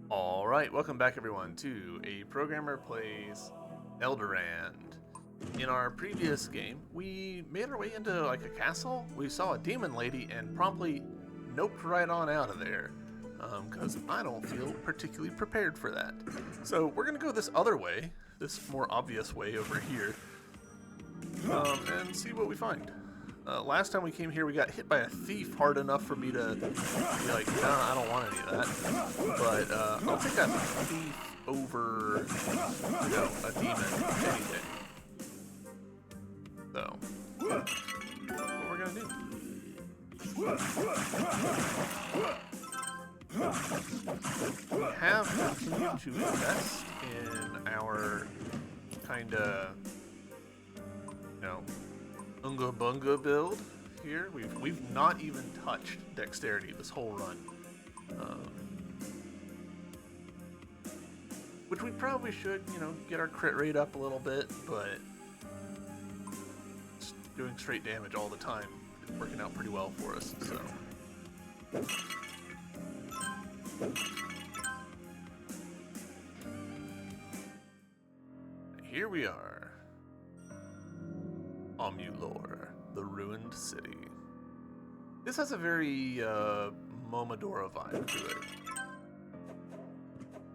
Alright, welcome back everyone to A Programmer Plays Elderand. In our previous game, we made our way into like a castle, we saw a demon lady, and promptly noped right on out of there. Because I don't feel particularly prepared for that. So we're gonna go this other way, this more obvious way over here, and see what we find. Last time we came here, we got hit by a thief hard enough for me to be like, nah, I don't want any of that. But I'll take a thief over, a demon any day. So, what we're gonna do? We have continued to invest in our kinda, Unga Bunga build here. We've not even touched dexterity this whole run, which we probably should, get our crit rate up a little bit, but just doing straight damage all the time is working out pretty well for us. So. Here we are. Omulor, the ruined city. This has a very Momodora vibe to it.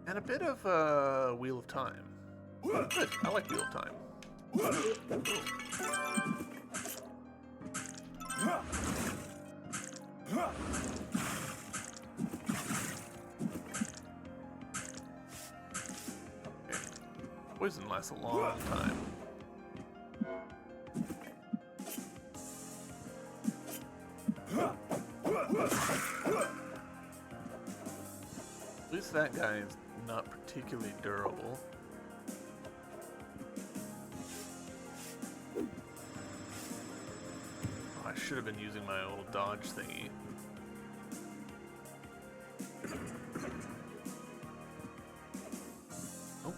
And a bit of Wheel of Time. Good, I like Wheel of Time. Okay. Poison lasts a long time. At least that guy is not particularly durable. Oh, I should have been using my little dodge thingy. Oh.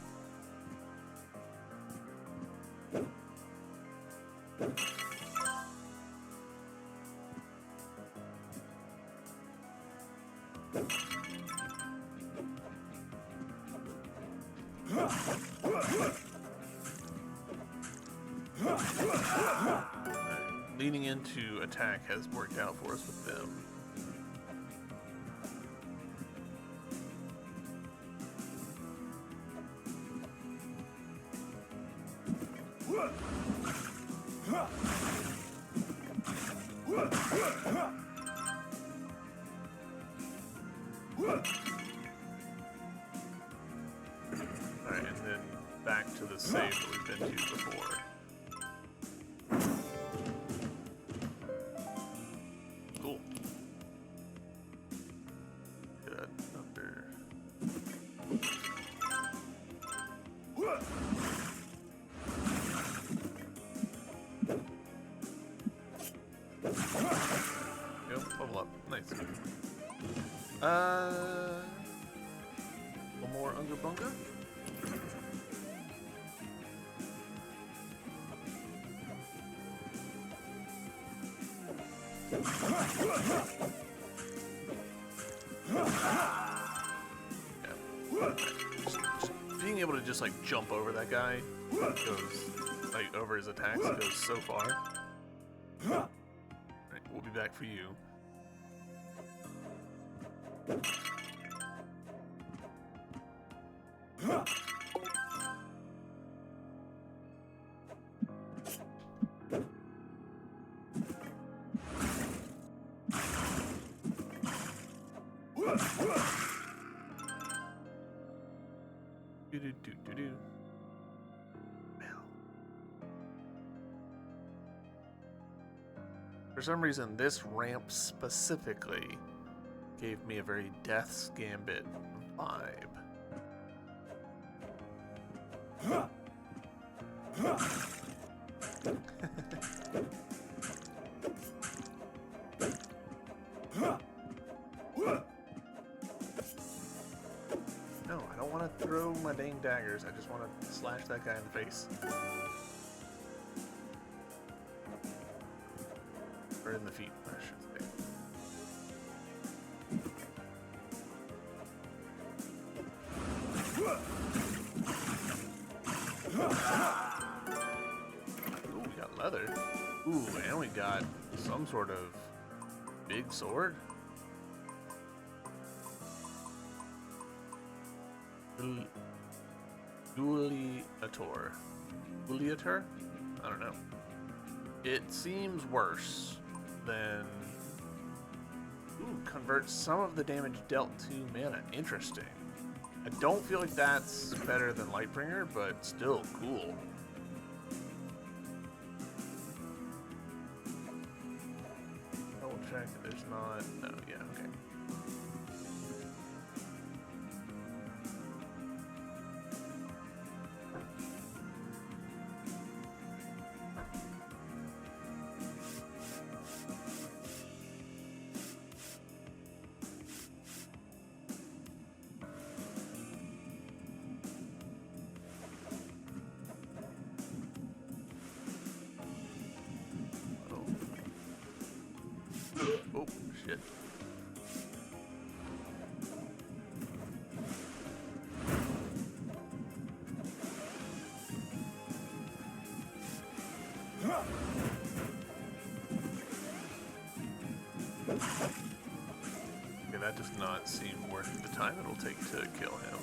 Leaning into attack has worked out for us with them. Alright, and then back to the save that we've been to before. Cool. Good. Under. Go, level up. Nice. One more Unga Bunga. Being able to just like jump over that guy goes like over his attacks goes so far. Alright, we'll be back for you. For some reason, this ramp specifically gave me a very Death's Gambit vibe. No, I don't want to throw my dang daggers. I just want to slash that guy in the face. Or in the feet, I should say. we got some sort of big sword. Dualiator. Dualiator? I don't know. It seems worse than... Ooh, converts some of the damage dealt to mana. Interesting. I don't feel like that's better than Lightbringer, but still cool. Double check that there's not... No, yeah, okay. Oh, shit. Okay, that does not seem worth the time it'll take to kill him.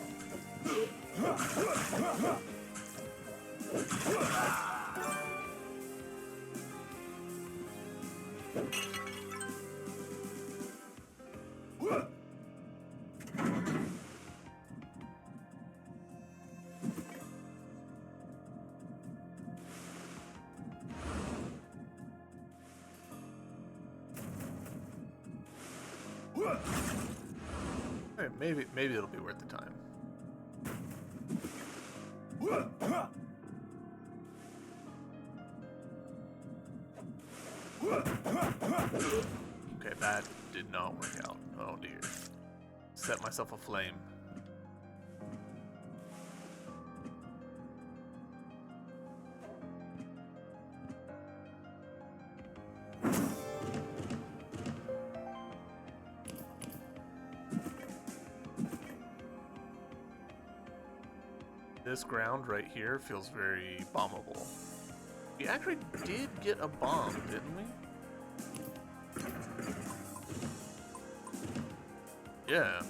Alright, maybe it'll be worth the time. Okay, that did not work out. Oh dear. Set myself aflame. This ground right here feels very bombable. We actually did get a bomb, didn't we? Yeah.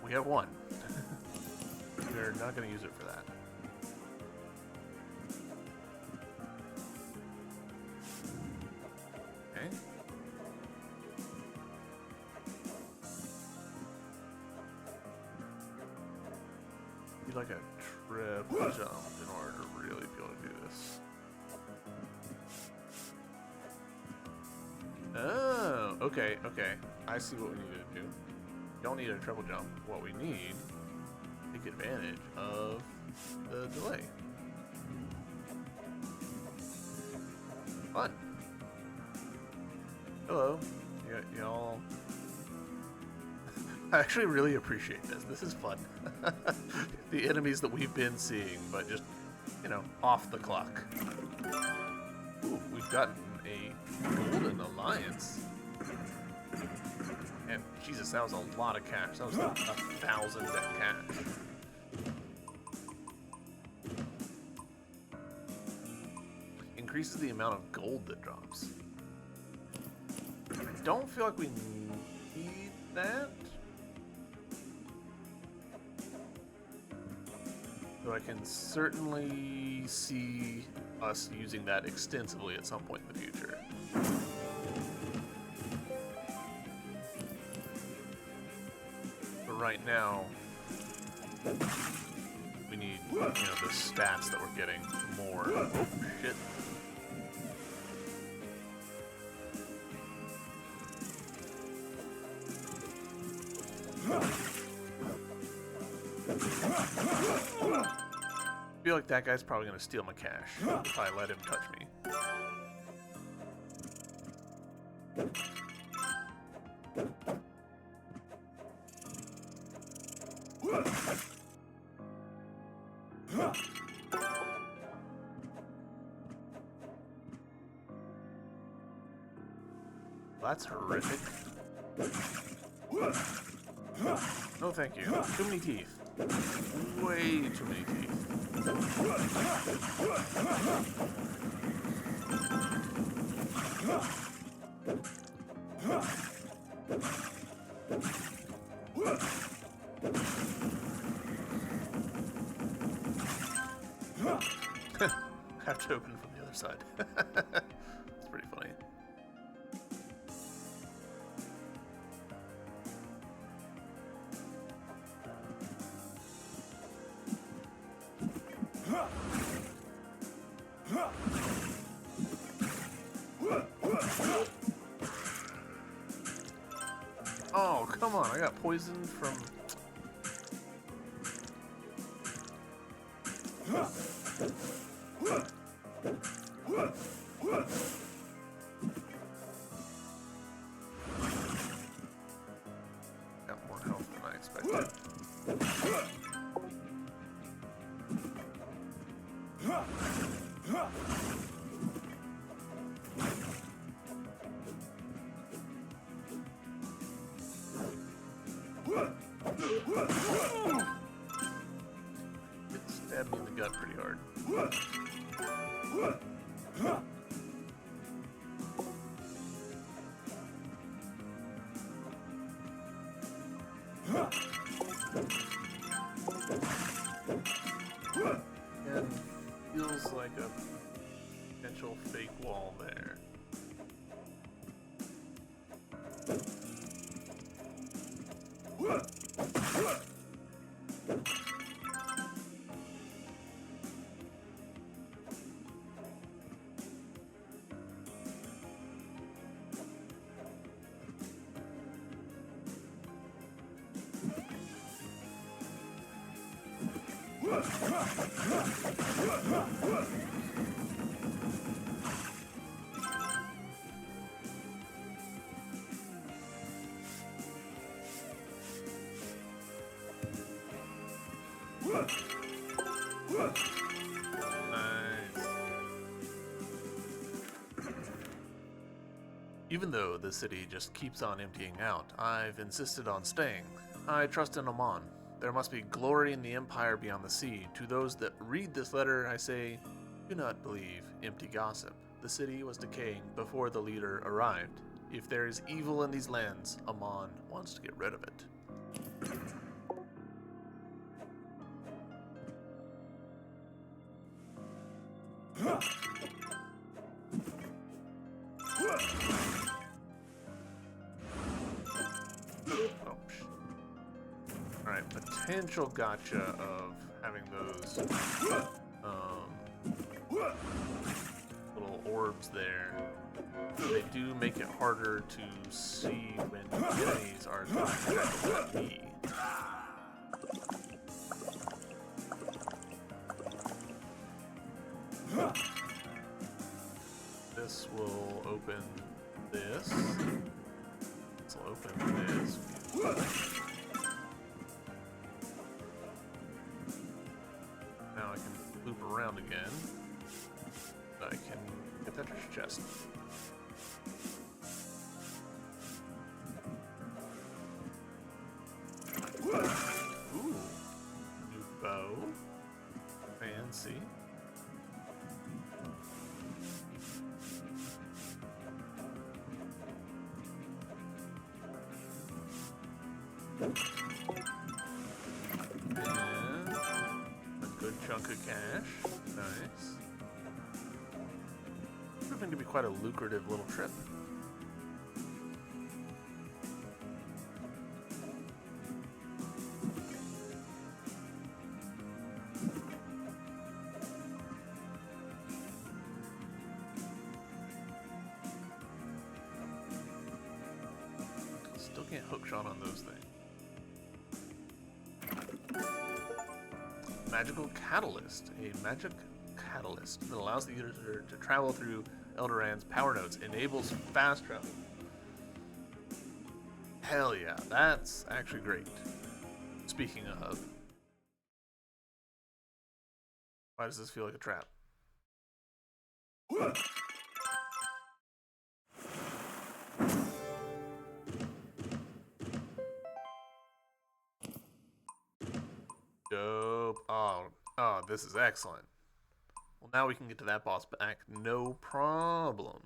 We have one. We're not going to use it for that. Okay. Need like a triple jump in order to really be able to do this. Oh, okay, okay. I see what we need to do. We don't need a triple jump. What we need to take advantage of the delay. Fun. Hello. Y'all. I actually really appreciate this. This is fun. The enemies that we've been seeing, but just, you know, off the clock. Ooh, we've gotten a golden alliance. And Jesus, that was a lot of cash. That was 1,000 net cash. Increases the amount of gold that drops. I don't feel like we need that. So I can certainly see us using that extensively at some point in the future. But right now, we need, you know, the stats that we're getting more. Oh, shit. I feel like that guy's probably going to steal my cash if I let him touch me. That's horrific. No thank you. Too many teeth. Way too many teeth. Have to open from the other side. It's pretty funny. Oh, come on. I got poisoned from... Got more health than I expected. It stabbed me in the gut pretty hard. And feels like a potential fake wall there. Even though the city just keeps on emptying out, I've insisted on staying. I trust in Amon. There must be glory in the empire beyond the sea. To those that read this letter, I say, do not believe empty gossip. The city was decaying before the leader arrived. If there is evil in these lands, Amon wants to get rid of it. Alright, potential gotcha of having those little orbs there. They do make it harder to see when enemies are attacking at me. This will open this. This will open this. Now I can loop around again. I can get that treasure chest. Ooh. New bow. Fancy. And a good chunk of cash. Nice. Proving to be quite a lucrative little trip. Still can't hookshot on those things. Magical catalyst. A magic catalyst that allows the user to travel through Elderand's power nodes. Enables fast travel. Hell yeah, that's actually great. Speaking of, why does this feel like a trap? Dope. Oh, this is excellent. Well, Now we can get to that boss back, no problem.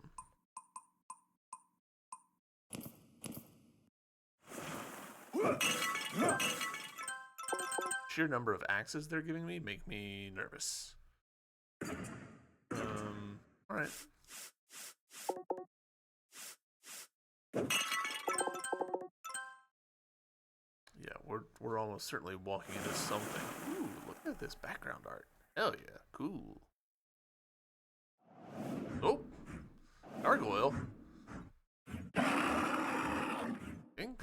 Sheer number of axes they're giving me make me nervous. Alright. Yeah, we're almost certainly walking into something. Ooh, look at this background art. Hell yeah, cool. Oh, gargoyle. Ink.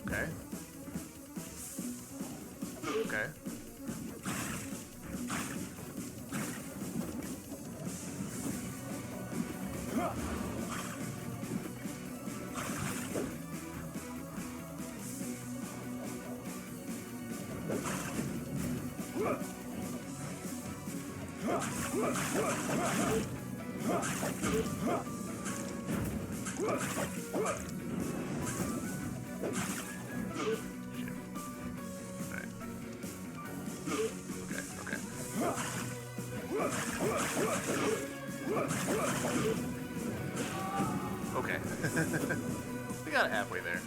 Okay. Okay. Okay. We got it halfway there.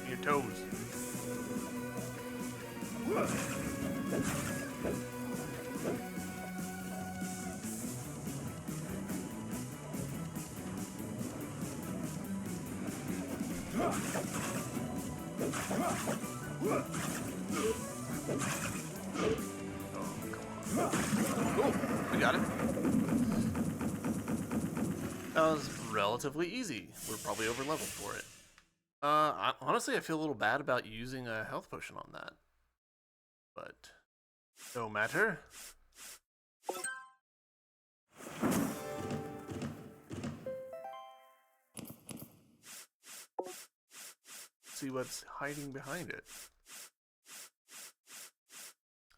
Your toes. Cool, we got it. That was relatively easy. We're probably over leveled for it. Honestly, I feel a little bad about using a health potion on that. But no matter. See what's hiding behind it.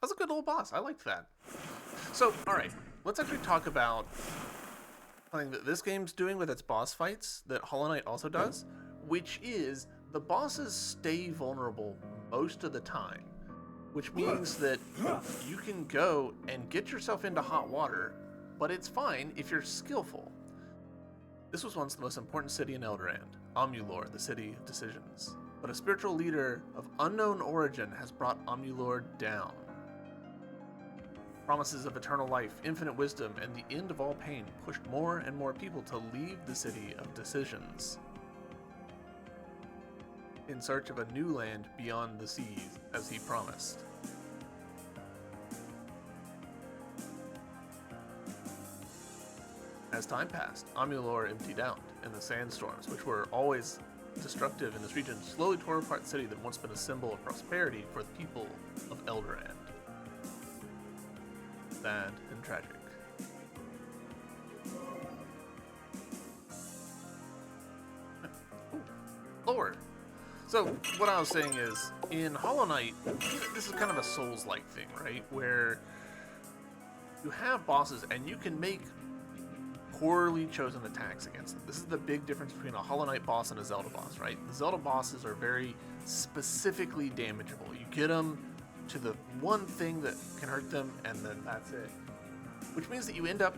That's a good old boss. I liked that. So, alright, let's actually talk about something that this game's doing with its boss fights that Hollow Knight also does, which is the bosses stay vulnerable most of the time, which means that you can go and get yourself into hot water, but it's fine if you're skillful. This was once the most important city in Elderand, Omnulor, the city of decisions. But a spiritual leader of unknown origin has brought Omnulor down. Promises of eternal life, infinite wisdom, and the end of all pain pushed more and more people to leave the city of decisions in search of a new land beyond the seas, as he promised. As time passed, Omnulor emptied out, and the sandstorms, which were always destructive in this region, slowly tore apart the city that had once been a symbol of prosperity for the people of Elderand. Sad and tragic. Ooh, lore. So, what I was saying is, in Hollow Knight, this is kind of a Souls-like thing, right? Where you have bosses and you can make poorly chosen attacks against them. This is the big difference between a Hollow Knight boss and a Zelda boss, right? The Zelda bosses are very specifically damageable. You get them, to the one thing that can hurt them, and then that's it. Which means that you end up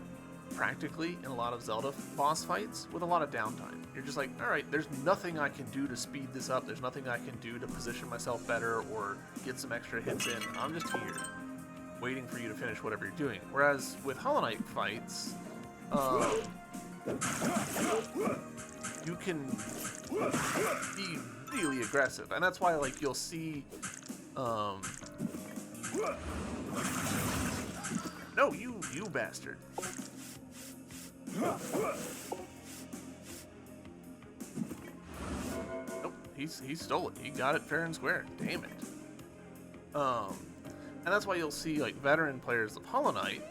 practically in a lot of Zelda boss fights with a lot of downtime. You're just like, alright, there's nothing I can do to speed this up, there's nothing I can do to position myself better or get some extra hits in. I'm just here, waiting for you to finish whatever you're doing. Whereas with Hollow Knight fights, you can be really aggressive, and that's why, like, you'll see, no, you bastard. Nope, he stole it. He got it fair and square. Damn it. And that's why you'll see, like, veteran players of Hollow Knight,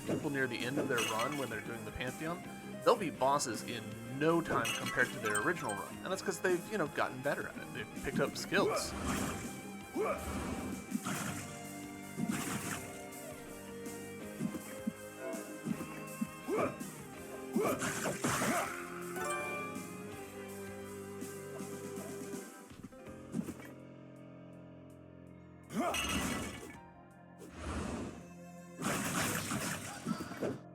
people near the end of their run when they're doing the Pantheon, they'll be bosses in no time compared to their original run. And that's because they've, you know, gotten better at it. They've picked up skills.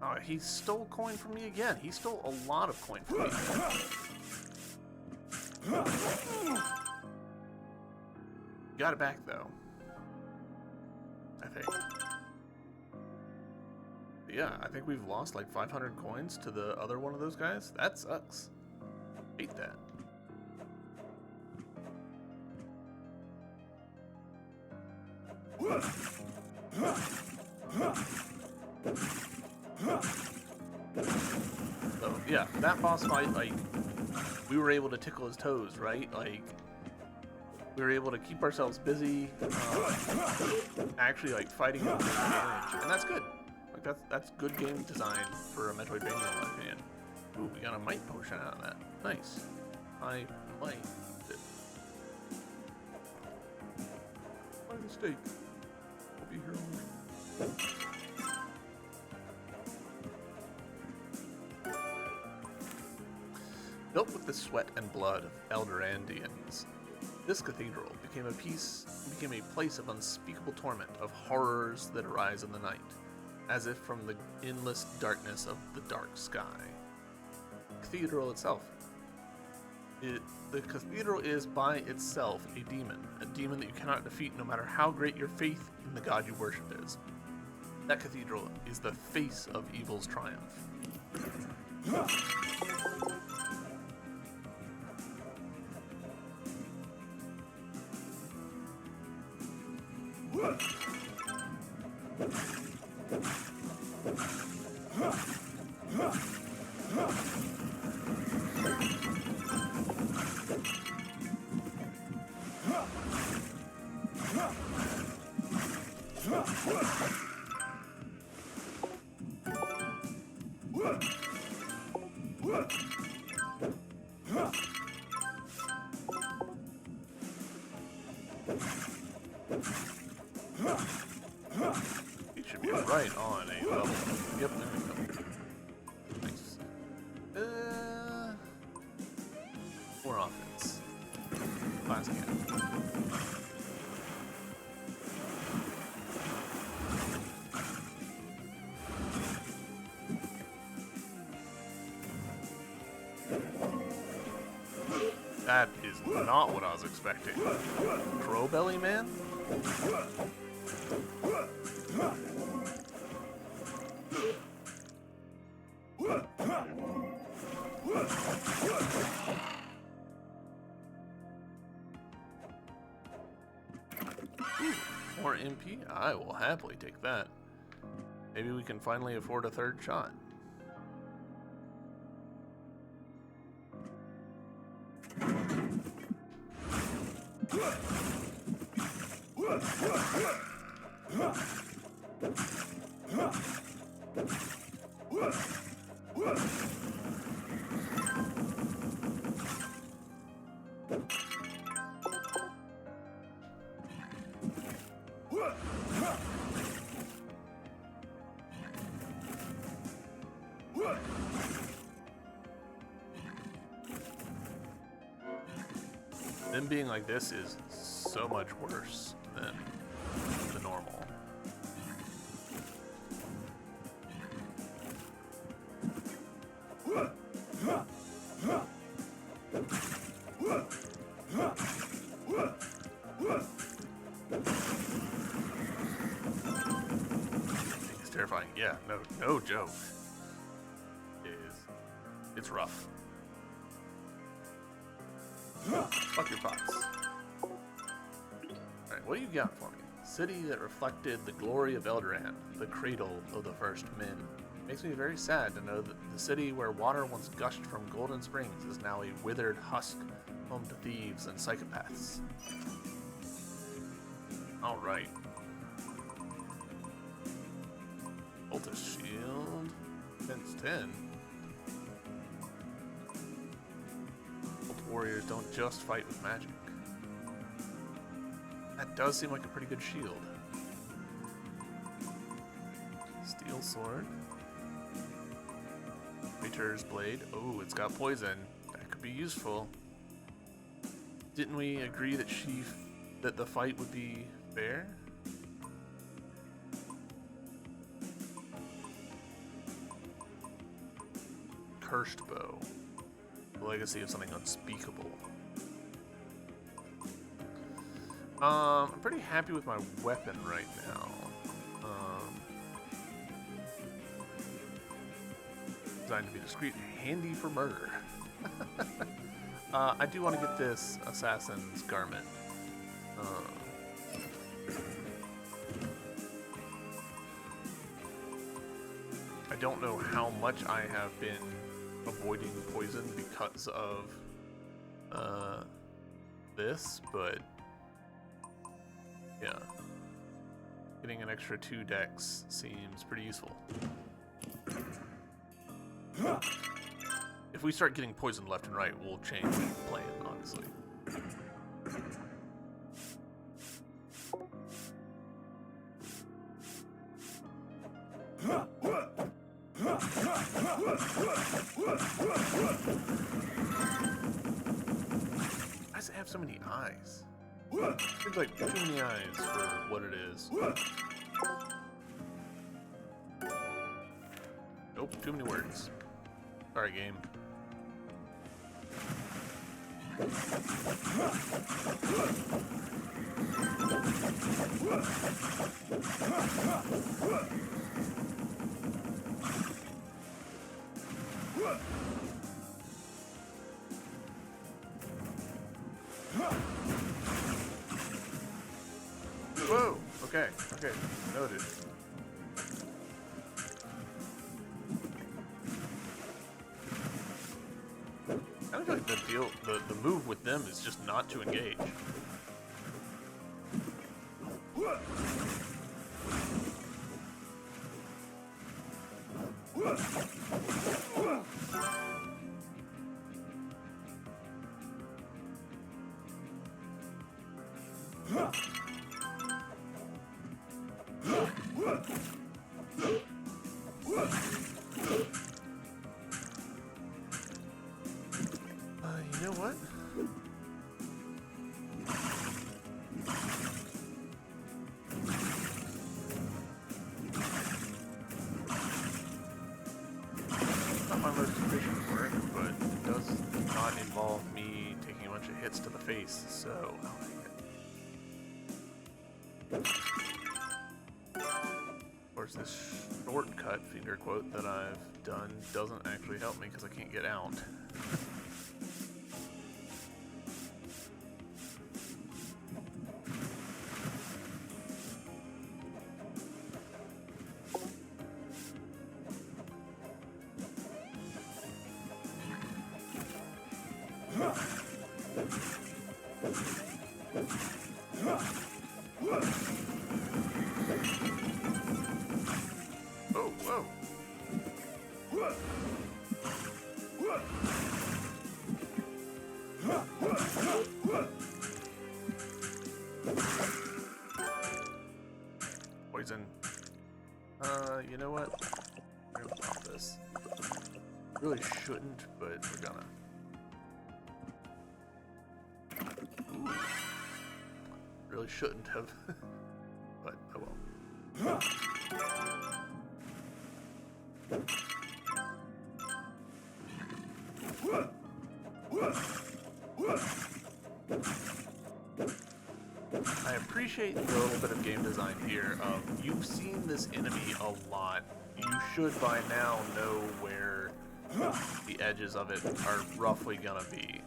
Oh, he stole coin from me again. He stole a lot of coin from me. Got it back, though. I think. Yeah, I think we've lost like 500 coins to the other one of those guys. That sucks. Hate that. So, yeah, that boss fight, like, we were able to tickle his toes, right? Like, we were able to keep ourselves busy, actually, like, fighting him with range, and that's good. Like, that's good game design for a Metroidvania, in my opinion. Ooh, we got a might potion out of that. Nice. I might it. By mistake. I'll be here all night. Built with the sweat and blood of Elderandians, this cathedral became a place of unspeakable torment, of horrors that arise in the night, as if from the endless darkness of the dark sky. The cathedral itself. The cathedral is by itself a demon that you cannot defeat no matter how great your faith in the god you worship is. That cathedral is the face of evil's triumph. It should be right on a level. Yep, there we go. Nice. More offense. Last can. That is not what I was expecting. Crowbelly man? More MP? I will happily take that. Maybe we can finally afford a third shot. Them being like this is so much worse than It's terrifying. Yeah, no joke. It's rough. Fuck your pots. Alright, what do you got for me? City that reflected the glory of Elderand, the cradle of the first men. Makes me very sad to know that the city where water once gushed from golden springs is now a withered husk, home to thieves and psychopaths. Alright. Cultist shield. Defense 10. Cult warriors don't just fight with magic. That does seem like a pretty good shield. Steel sword. Creature's blade. Oh, it's got poison. That could be useful. Didn't we agree that that the fight would be fair? Cursed bow. The legacy of something unspeakable. I'm pretty happy with my weapon right now. Designed to be discreet and handy for murder. I do want to get this assassin's garment. I don't know how much I have been avoiding poison because of this, but yeah. Getting an extra 2 decks seems pretty useful. If we start getting poisoned left and right, we'll change plan, honestly. Why does it have so many eyes? Seems like too many eyes for what it is. Nope, too many words. Sorry, game. Whoa! Okay, noted. I feel like the move with them is just not to engage. You know what? Not my most efficient work, but it does not involve me taking a bunch of hits to the face, so I'll take it. Of course, this shortcut finger quote that I've done doesn't actually help me because I can't get out. Oh, whoa. Poison. You know what? We're gonna pop this. Really shouldn't, but we're gonna. Ooh. Really shouldn't have, but I won't. I appreciate the little bit of game design here of you've seen this enemy a lot. You should by now know where the edges of it are roughly gonna be.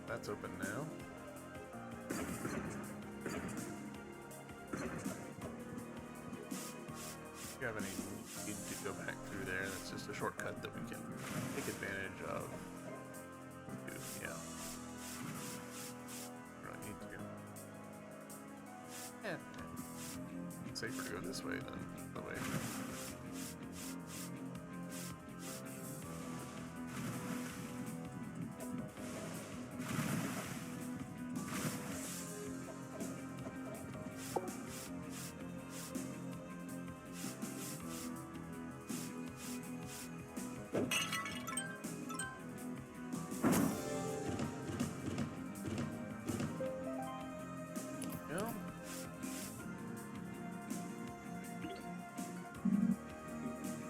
That's open now. If you have any need to go back through there, that's just a shortcut that we can take advantage of. Yeah. Really need to. Yeah. It's safer to go this way than the way.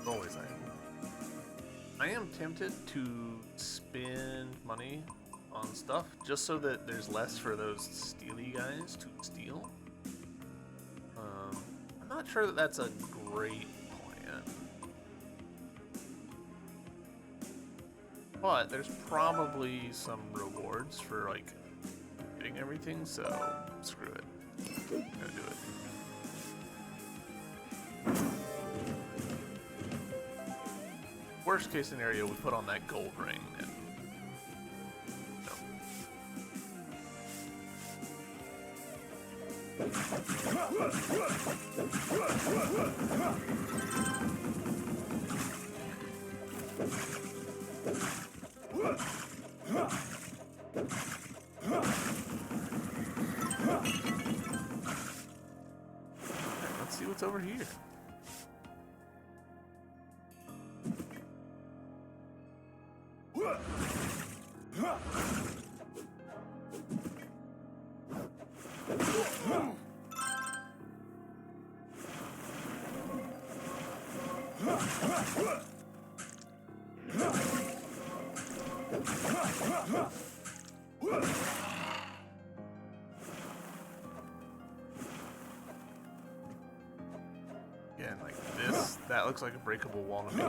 Always I am tempted to spend money on stuff just so that there's less for those steely guys to steal. I'm not sure that that's a great plan. But there's probably some rewards for like getting everything, so screw it. I'm gonna do it. Worst case scenario, we put on that gold ring and no. Right, let's see what's over here. Again, like this, that looks like a breakable wall to me.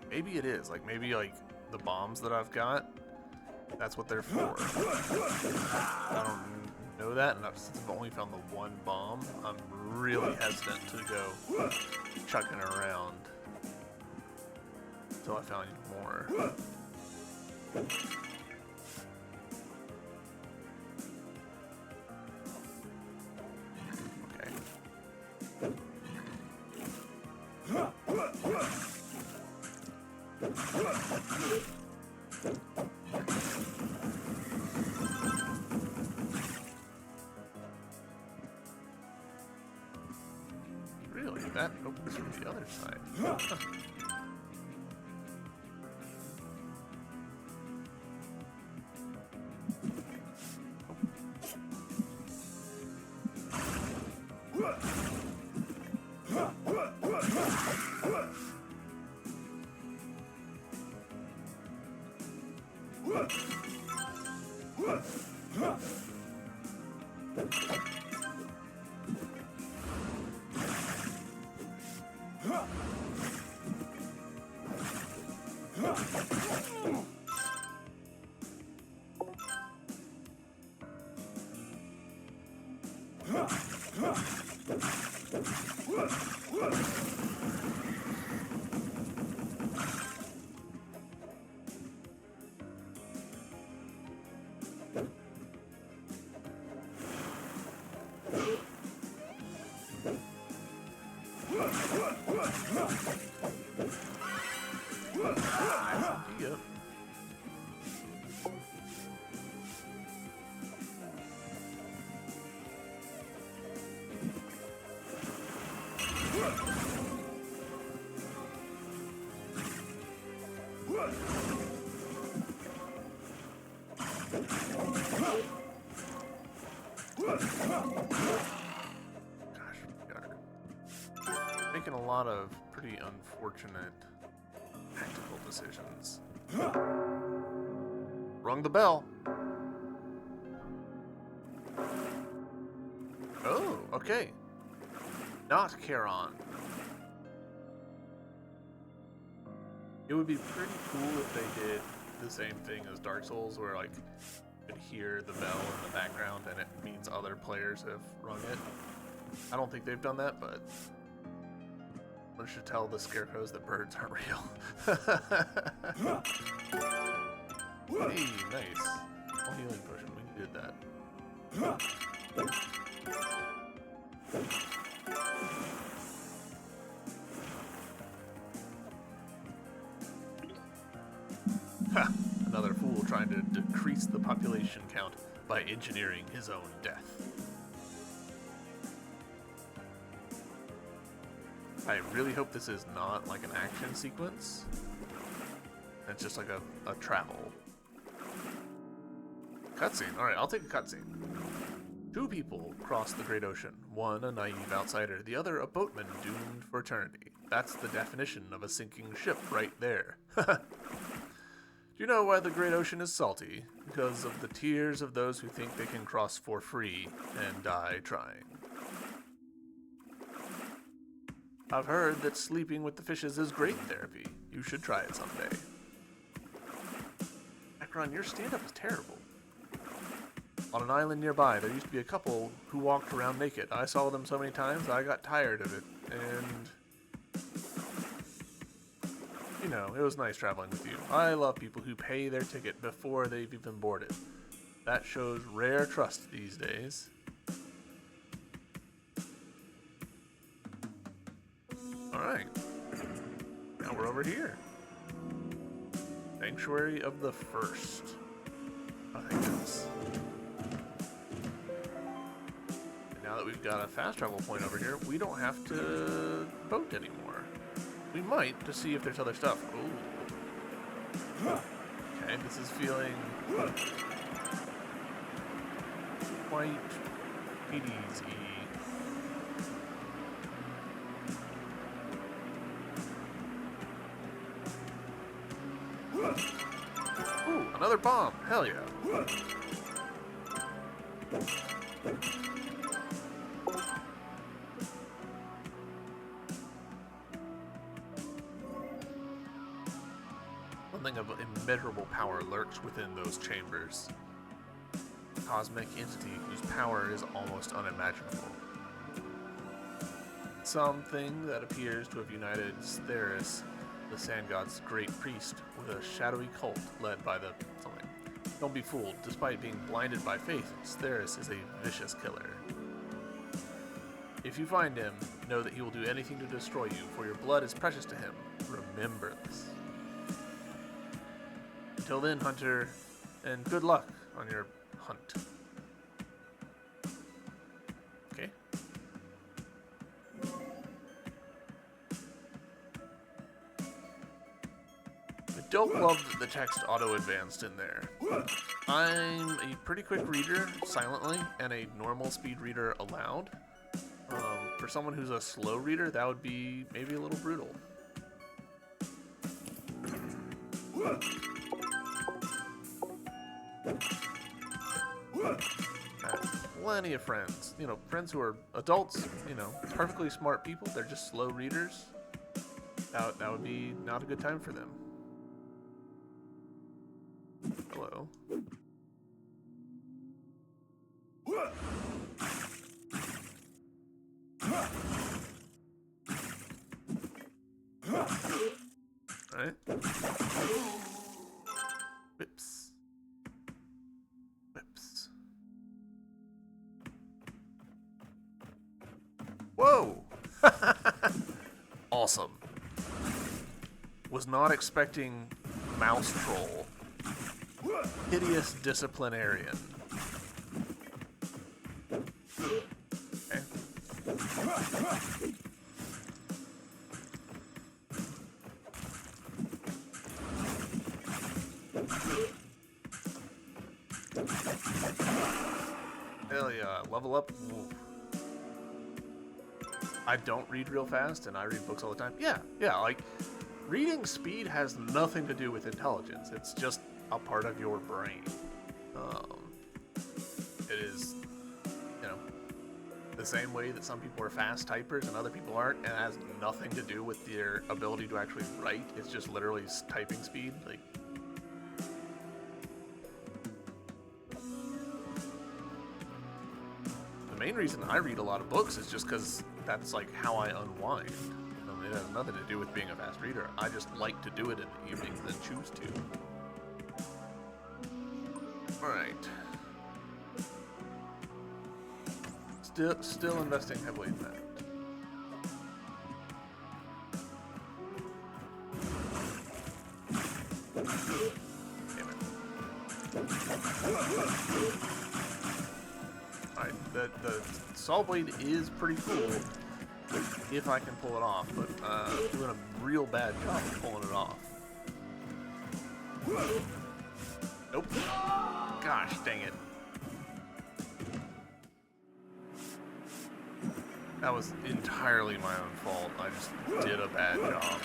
Maybe it is, like maybe like the bombs that I've got, that's what they're for. I don't know that, and since I've only found the one bomb, I'm really hesitant to go chucking around until I found more. Really? That opens from the other side. Huh. Yep. Gosh, we are making a lot of pretty unfortunate tactical decisions. Rung the bell. Oh, okay. Not Charon. It would be pretty cool if they did the same thing as Dark Souls, where like you could hear the bell in the background and it means other players have rung it. I don't think they've done that, but one should tell the scarecrows that birds aren't real. Hey, nice. Oh, healing potion. We did that. Ha! Another fool trying to decrease the population count by engineering his own death. I really hope this is not like an action sequence. It's just like a travel. Cutscene. Alright, I'll take a cutscene. Two people cross the great ocean. One a naive outsider, the other a boatman doomed for eternity. That's the definition of a sinking ship right there. Do you know why the great ocean is salty? Because of the tears of those who think they can cross for free and die trying. I've heard that sleeping with the fishes is great therapy. You should try it someday. Akron, your stand-up is terrible. On an island nearby, there used to be a couple who walked around naked. I saw them so many times, I got tired of it, and you know, it was nice traveling with you. I love people who pay their ticket before they've even boarded. That shows rare trust these days. Alright. Now we're over here. Sanctuary of the First. Oh, thank goodness. And now that we've got a fast travel point over here, we don't have to boat anymore. We might, to see if there's other stuff. Ooh. Okay, this is feeling quite Hades-y. Ooh, another bomb. Hell yeah. Something of immeasurable power lurks within those chambers. A cosmic entity whose power is almost unimaginable. Something that appears to have united Steris, the Sand God's great priest, with a shadowy cult led by the something. Don't be fooled. Despite being blinded by faith, Steris is a vicious killer. If you find him, know that he will do anything to destroy you, for your blood is precious to him. Remember this. Until then, Hunter, and good luck on your hunt. Okay. I don't love that the text auto-advanced in there. I'm a pretty quick reader silently, and a normal speed reader aloud. For someone who's a slow reader, that would be maybe a little brutal. I have plenty of friends, you know, friends who are adults, you know, perfectly smart people. They're just slow readers. That would be not a good time for them. Hello. Right? Whips. Whips. Whoa! Awesome. Was not expecting mouse troll. Hideous disciplinarian. Okay. Hell yeah, level up. Ooh. I don't read real fast, and I read books all the time. Yeah, like, reading speed has nothing to do with intelligence. It's just a part of your brain. It is, you know, the same way that some people are fast typers and other people aren't, and it has nothing to do with their ability to actually write. It's just literally typing speed. Like, the main reason I read a lot of books is just because that's like how I unwind. It has nothing to do with being a fast reader. I just like to do it in the evenings and choose to. Alright. Still investing heavily in that. Damn it. Alright, the saw blade is pretty cool if I can pull it off, but doing a real bad job of pulling it off. Nope. Gosh, dang it. That was entirely my own fault. I just did a bad job.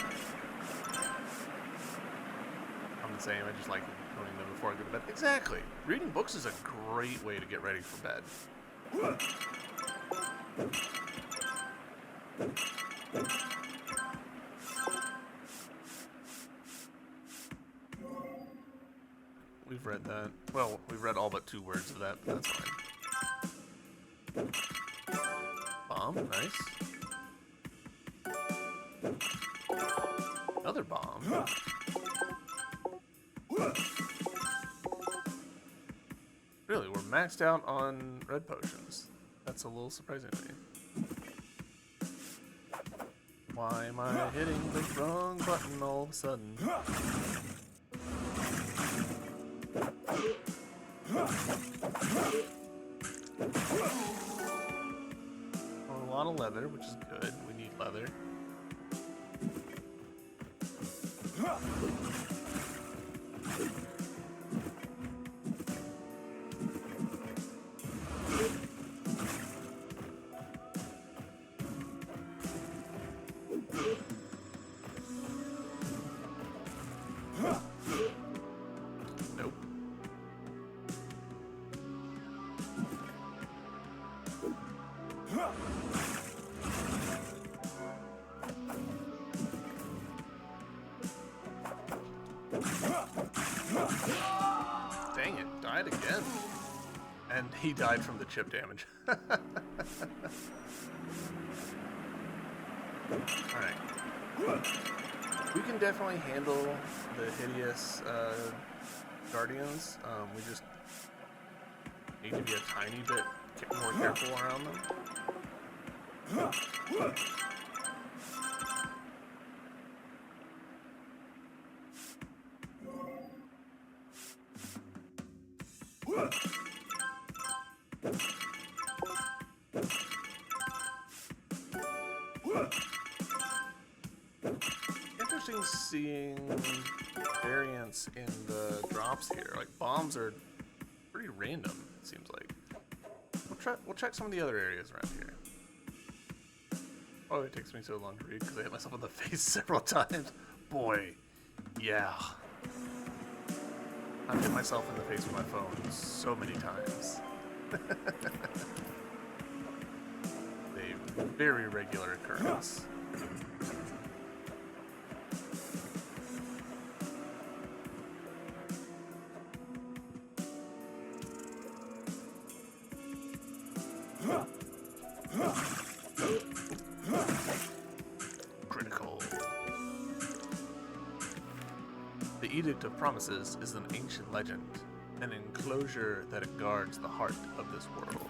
I'm the same. I just like doing them before I go to bed. Exactly. Reading books is a great way to get ready for bed. We've read that. Well, we've read all but 2 words of that, but that's fine. Bomb, nice. Another bomb. Really, we're maxed out on red potions. That's a little surprising to me. Why am I hitting the wrong button all of a sudden? Oh, a lot of leather, which is good. We need leather. Nope. Dang it, died again. And he died from the chip damage. Alright. We can definitely handle the hideous guardians. We just need to be a tiny bit more careful around them. Interesting seeing variants in the drops here. Like, bombs are pretty random, it seems like. We'll check some of the other areas around here. Oh, it takes me so long to read because I hit myself in the face several times. Boy, yeah. I've hit myself in the face with my phone so many times. A very regular occurrence. Critical. The Edict of Promises is an ancient legend, an enclosure that guards the heart of this world.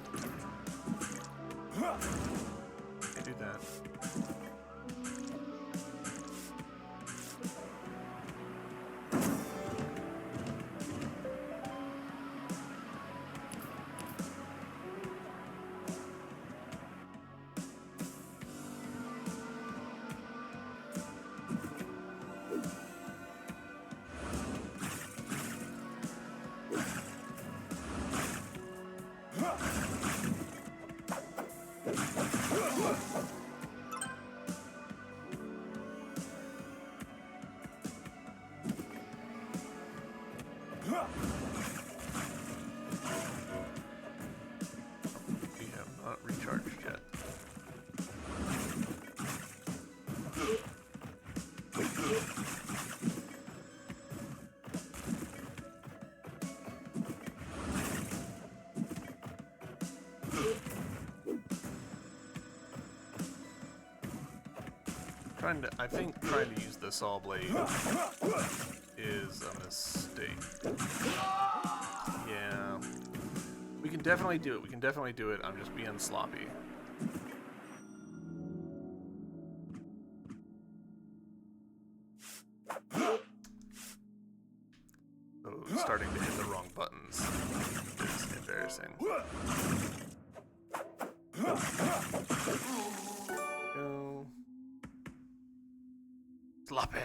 Can't do that. I think trying to use the saw blade is a mistake. Yeah. We can definitely do it. We can definitely do it. I'm just being sloppy. So starting to hit the wrong buttons is embarrassing. Go. Sloppy.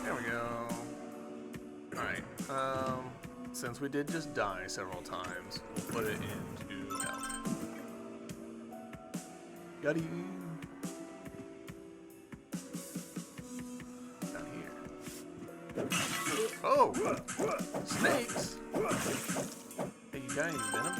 There we go. Alright, since we did just die several times, we'll put it into health. Got you. Down here. Oh! Snakes! Hey, you got any venom?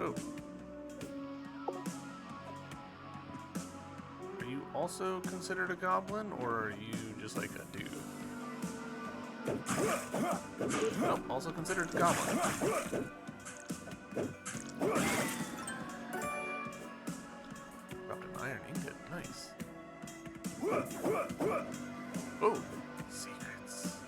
Oh. Are you also considered a goblin, or are you just like a dude? Nope, also considered a goblin. Dropped an iron ingot, nice. Oh, secrets.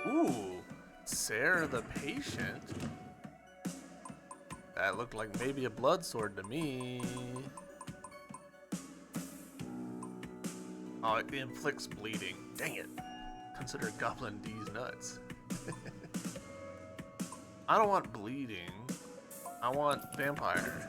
Ooh, Sarah the Patient. That looked like maybe a blood sword to me. Oh, it inflicts bleeding. Dang it. Consider Goblin D's nuts. I don't want bleeding. I want vampire.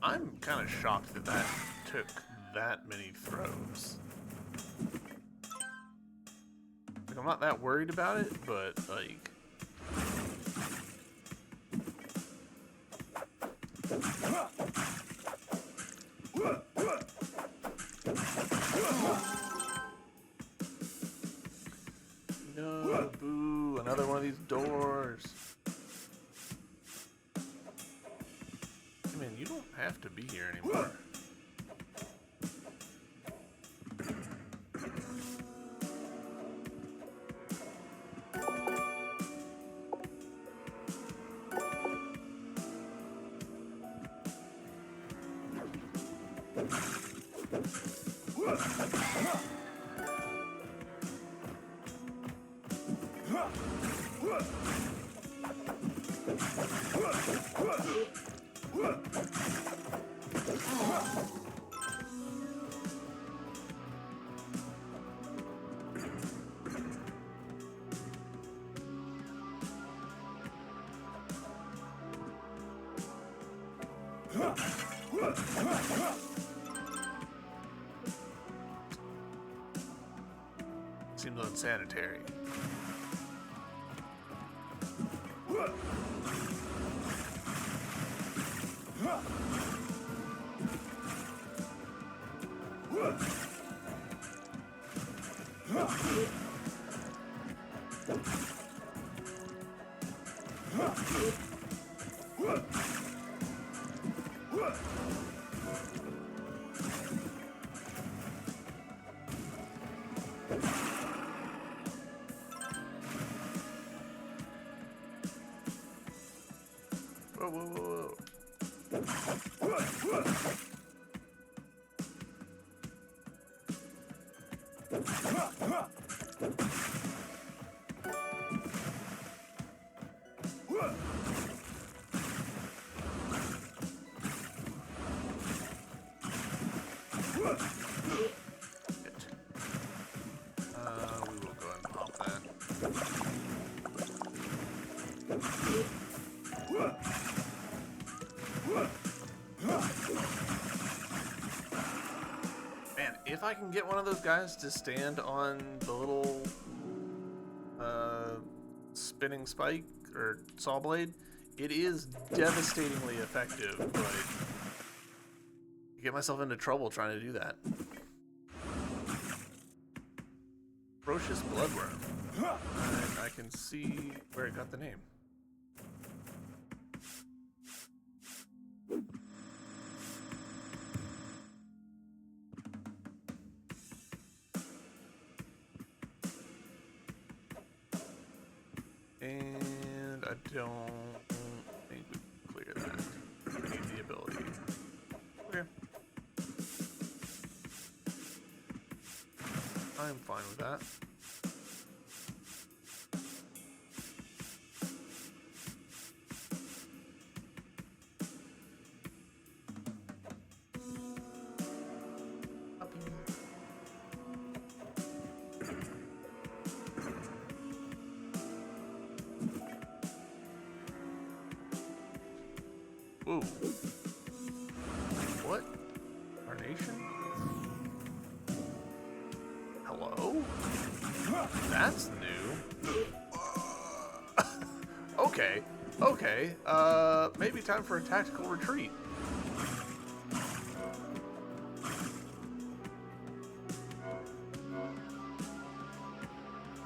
I'm kind of shocked that that took that many throws. Like, I'm not that worried about it, but like... No, boo, another one of these doors. Man, you don't have to be here anymore. Seems unsanitary. Whoa, whoa, whoa, we will go ahead and pop that. Man, if I can get one of those guys to stand on the little spinning spike or saw blade, it is devastatingly effective, but I get myself into trouble trying to do that. Ferocious Bloodworm. And I can see where it got the name. And I don't think we can clear that. I need the ability. Okay. I'm fine with that. Ooh. What? Carnation? Hello? That's new. Okay. Okay. Maybe time for a tactical retreat.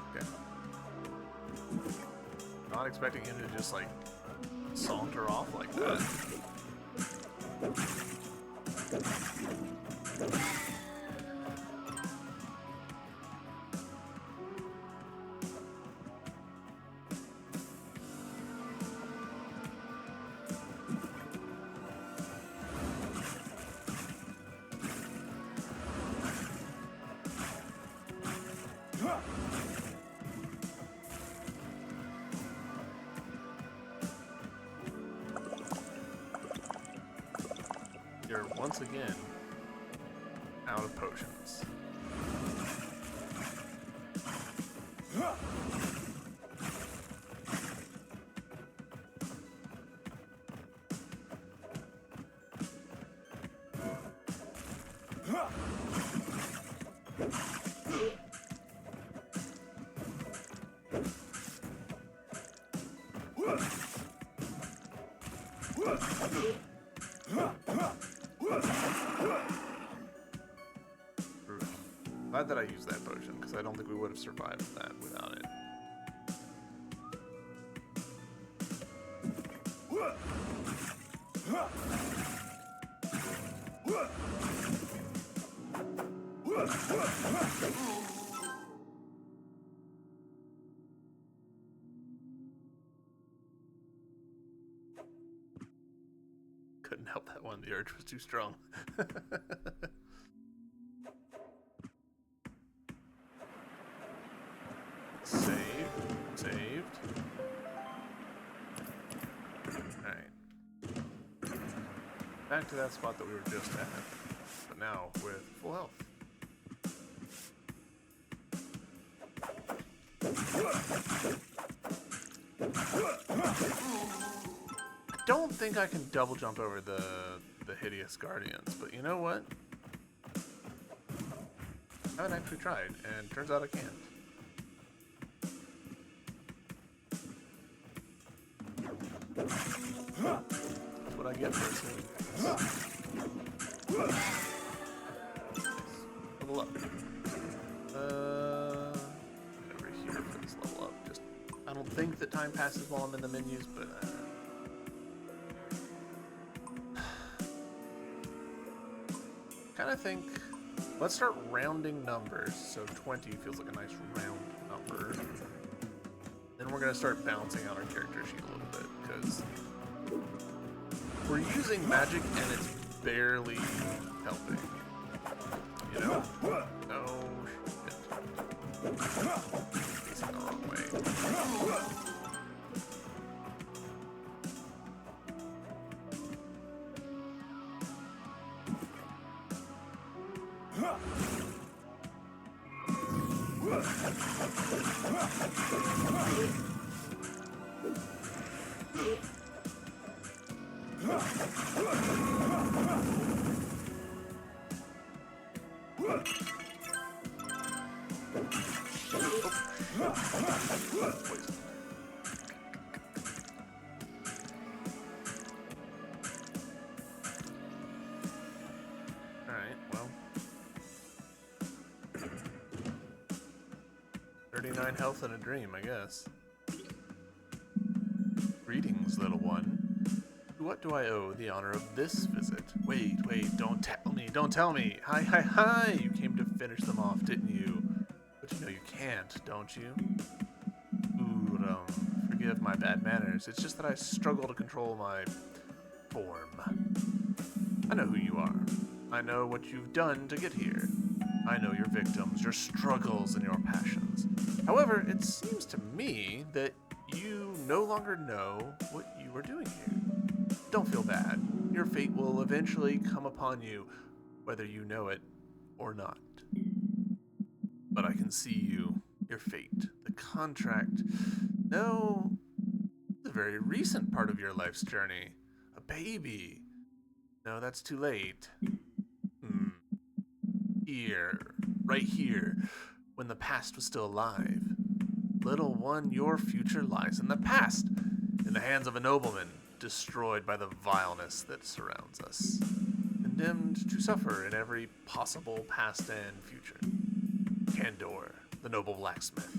Okay. Not expecting him to just, like, saunter off like that. You're once again out of potions. Glad that I used that potion, because I don't think we would have survived that without it. Couldn't help that one, the urge was too strong. Saved. Alright. Back to that spot that we were just at, but now with full health. I don't think I can double jump over the hideous guardians, but you know what? I haven't actually tried, and turns out I can't. That's what I get for assuming things. Level up. Over here for this level up. I don't think that time time passes while I'm in the menus, but kind of think, let's start rounding numbers. So 20 feels like a nice round number. Then we're gonna start balancing out our character sheet a little bit, because we're using magic and it's barely helping. You know? Oh shit. Facing the wrong way. Alright, well. 39 health and a dream, I guess. Greetings, little one. To what do I owe the honor of this visit? Wait, don't tell me. Hi. You came to finish them off, didn't you? But you know you can't, don't you? Ooh, forgive my bad manners. It's just that I struggle to control my form. I know who you are. I know what you've done to get here. I know your victims, your struggles, and your passions. However, it seems to me that you no longer know what you are doing here. Don't feel bad. Your fate will eventually come upon you, whether you know it or not. But I can see you, your fate, the contract. No, it's a very recent part of your life's journey. A baby. No, that's too late. Here, right here, when the past was still alive. Little one, your future lies in the past, in the hands of a nobleman, destroyed by the vileness that surrounds us, condemned to suffer in every possible past and future. Candor, the noble blacksmith,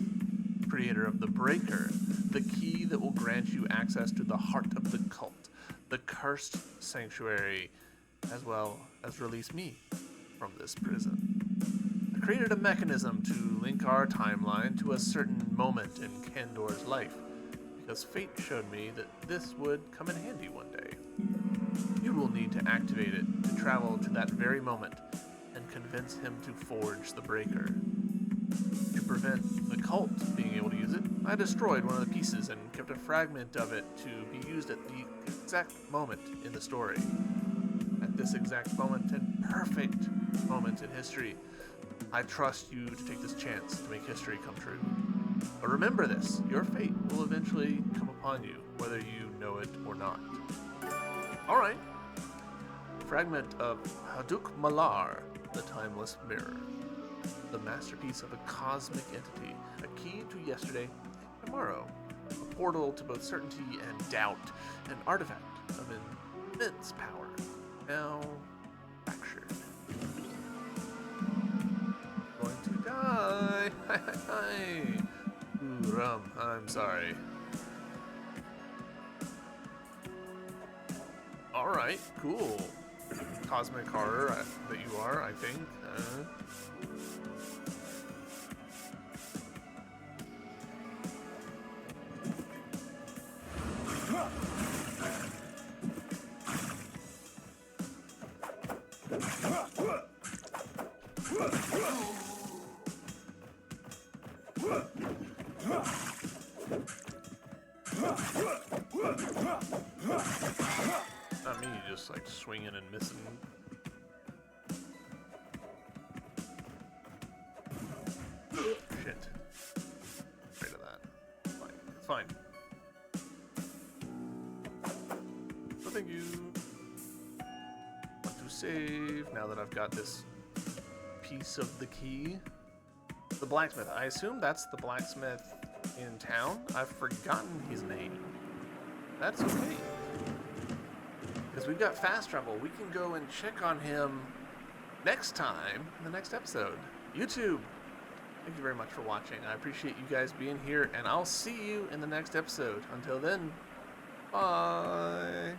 creator of the Breaker, the key that will grant you access to the heart of the cult, the cursed sanctuary, as well as release me from this prison. I created a mechanism to link our timeline to a certain moment in Candor's life, because fate showed me that this would come in handy one day. You will need to activate it to travel to that very moment and convince him to forge the Breaker. To prevent the cult being able to use it, I destroyed one of the pieces and kept a fragment of it to be used at the exact moment in the story. At this exact moment and perfect moment in history, I trust you to take this chance to make history come true. But remember this, your fate will eventually come upon you, whether you know it or not. Alright. Fragment of Haduk Malar, the Timeless Mirror. The masterpiece of a cosmic entity, a key to yesterday and tomorrow, a portal to both certainty and doubt, an artifact of immense power, now fractured. Going to die! Hi! Ooh, I'm sorry. Alright, cool. Cosmic horror that you are, I think. Not me, just like swinging and missing. Shit. Afraid of that. It's fine. It's fine. So thank you. Want to save now that I've got this piece of the key. The blacksmith. I assume that's the blacksmith in town. I've forgotten his name. That's okay. Because we've got fast travel. We can go and check on him next time in the next episode. YouTube, Thank you very much for watching. I appreciate you guys being here, and I'll see you in the next episode. Until then, bye.